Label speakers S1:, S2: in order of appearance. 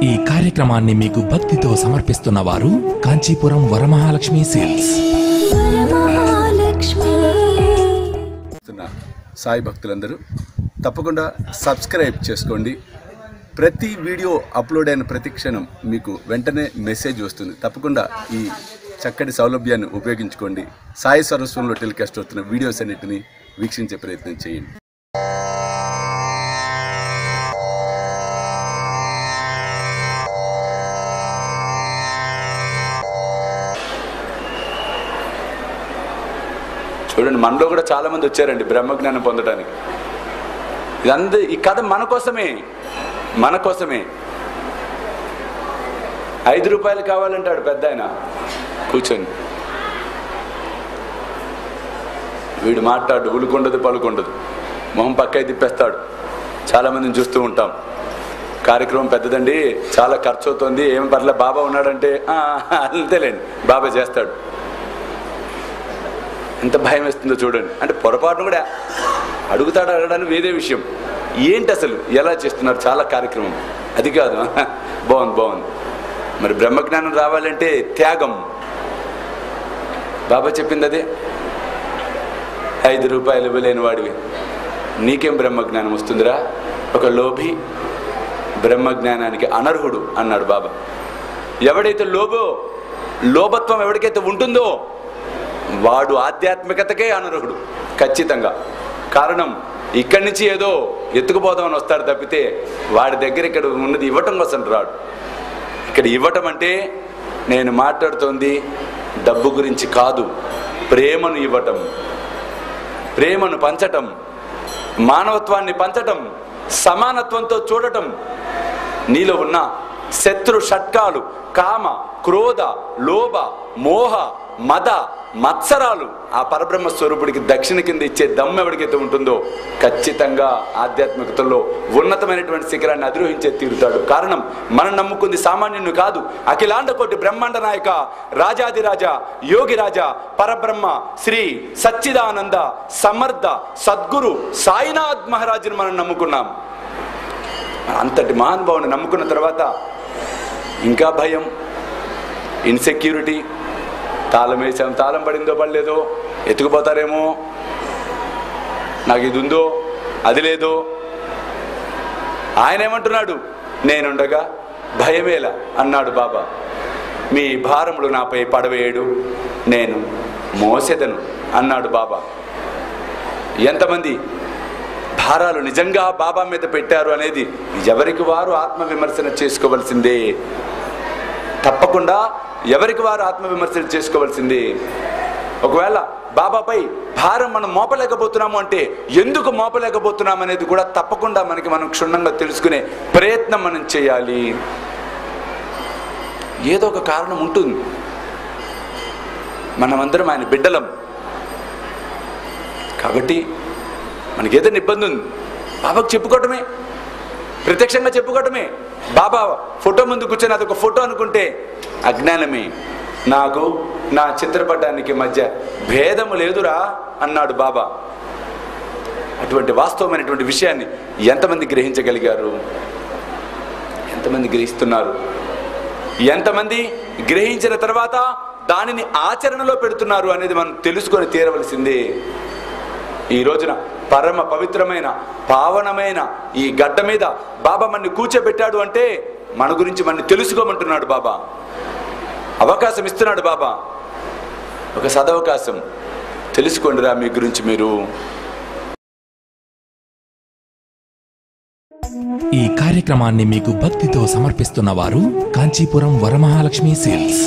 S1: ఈ కార్యక్రమాన్ని మీకు భక్తితో సమర్పిస్తున్న వారు కాంచీపురం వరమహాలక్ష్మి సేల్స్.
S2: సాయి భక్తులందరూ తప్పకుండా సబ్స్క్రైబ్ చేసుకోండి. ప్రతి వీడియో అప్లోడ్ అయిన ప్రతి క్షణం మీకు వెంటనే మెసేజ్ వస్తుంది. తప్పకుండా ఈ చక్కటి సౌలభ్యాన్ని ఉపయోగించుకోండి. సాయి సర్వస్వంలో టెలికాస్ట్ అవుతున్న వీడియోస్ అన్నిటిని వీక్షించే ప్రయత్నం చేయండి. చూడండి, మనలో కూడా చాలా మంది వచ్చారండి బ్రహ్మజ్ఞానం పొందడానికి. ఇదంతా ఈ కథ మన కోసమే. 5 రూపాయలు కావాలంటాడు పెద్ద ఆయన కూర్చొని. వీడు మాట్లాడు, ఉలుకుండదు పలుకుండదు, మొహం పక్కకి తిప్పేస్తాడు. చాలామందిని చూస్తూ ఉంటాం. కార్యక్రమం పెద్దదండి, చాలా ఖర్చు అవుతుంది, ఏం పర్లే బాబా ఉన్నాడంటే అంతేలేండి బాబా చేస్తాడు. ఎంత భయం వేస్తుందో చూడండి. అంటే పొరపాటును కూడా అడుగుతాడు, అడగడానికి వేరే విషయం. ఏంటి అసలు ఎలా చేస్తున్నారు చాలా కార్యక్రమం, అది కాదు. బాగుంది. మరి బ్రహ్మజ్ఞానం రావాలంటే త్యాగం. బాబా చెప్పింది అదే. 5 రూపాయలు ఇవ్వలేని వాడివి నీకేం బ్రహ్మజ్ఞానం వస్తుందిరా? ఒక లోభి బ్రహ్మజ్ఞానానికి అనర్హుడు అన్నాడు బాబా. ఎవడైతే లోభత్వం ఎవరికైతే ఉంటుందో వాడు ఆధ్యాత్మికతకే అనర్హుడు ఖచ్చితంగా. కారణం, ఇక్కడి నుంచి ఏదో ఎత్తుకుపోదామని వస్తాడు తప్పితే వాడి దగ్గర ఇక్కడ ఉన్నది ఇవ్వటం కోసం రాడు. ఇక్కడ ఇవ్వటం అంటే నేను మాట్లాడుతోంది డబ్బు గురించి కాదు, ప్రేమను ఇవ్వటం, ప్రేమను పంచటం, మానవత్వాన్ని పంచటం, సమానత్వంతో చూడటం. నీలో ఉన్న శత్రు షట్కాలు, కామ, క్రోధ, లోభ, మోహ, మద, మత్సరాలు ఆ పరబ్రహ్మ స్వరూపుడికి దక్షిణ కింద ఇచ్చే దమ్ము ఎవరికైతే ఉంటుందో ఖచ్చితంగా ఆధ్యాత్మికతలో ఉన్నతమైనటువంటి శిఖరాన్ని అధిరోహించే తీరుతాడు. కారణం, మనం నమ్ముకుంది సామాన్యుని కాదు, అఖిలాండ కోటి బ్రహ్మాండ నాయక, రాజాదిరాజ, యోగిరాజ, పరబ్రహ్మ, శ్రీ సచ్చిదానంద సమర్థ సద్గురు సాయినాథ్ మహారాజుని మనం నమ్ముకున్నాం. అంతటి మహానుభావుని నమ్ముకున్న తర్వాత ఇంకా భయం, ఇన్సెక్యూరిటీ. తాళం వేసాం, తాళం పడిందో పడలేదో, ఎత్తుకుపోతారేమో, నాకు ఇది ఉందో అది లేదో. ఆయన ఏమంటున్నాడు? నేనుండగా భయమేలా అన్నాడు బాబా. మీ భారములు నాపై పడవేయడు, నేను మోసెదను అన్నాడు బాబా. ఎంతమంది భారాలు నిజంగా బాబా మీద పెట్టారు అనేది ఎవరికి వారు ఆత్మవిమర్శన చేసుకోవలసిందే. తప్పకుండా ఎవరికి వారు ఆత్మవిమర్శన చేసుకోవాల్సింది. ఒకవేళ బాబాపై భారం మనం మోపలేకపోతున్నాము అంటే ఎందుకు మోపలేకపోతున్నాం అనేది కూడా తప్పకుండా మనం క్షుణ్ణంగా తెలుసుకునే ప్రయత్నం మనం చేయాలి. ఏదో ఒక కారణం ఉంటుంది. మనమందరం ఆయన బిడ్డలం కాబట్టి మనకి ఏదైనా ఇబ్బంది ఉంది, బాబాకు చెప్పుకోవటమే, ప్రత్యక్షంగా చెప్పుకోవటమే. బాబా ఫోటో ముందు కూర్చొని అదొక ఫోటో అనుకుంటే అజ్ఞానమే. నాకు నా చిత్రపటానికి మధ్య భేదము లేదురా అన్నాడు బాబా. అటువంటి వాస్తవమైనటువంటి విషయాన్ని ఎంతమంది గ్రహించగలిగారు? ఎంతమంది గ్రహిస్తున్నారు? ఎంతమంది గ్రహించిన తర్వాత దానిని ఆచరణలో పెడుతున్నారు అనేది మనం తెలుసుకొని తీరవలసిందే. ఈ రోజున పరమ పవిత్రమైన పావనమైన ఈ గడ్డ మీద బాబా మన్ని కూర్చోబెట్టాడు అంటే మన గురించి మన్ని తెలుసుకోమంటున్నాడు బాబా. అవకాశం ఇస్తున్నాడు బాబా, ఒక సదవకాశం. తెలుసుకోండిరా మీ గురించి మీరు.
S1: ఈ కార్యక్రమాన్ని మీకు భక్తితో సమర్పిస్తున్న వారు కాంచీపురం వరమహాలక్ష్మి సేల్స్.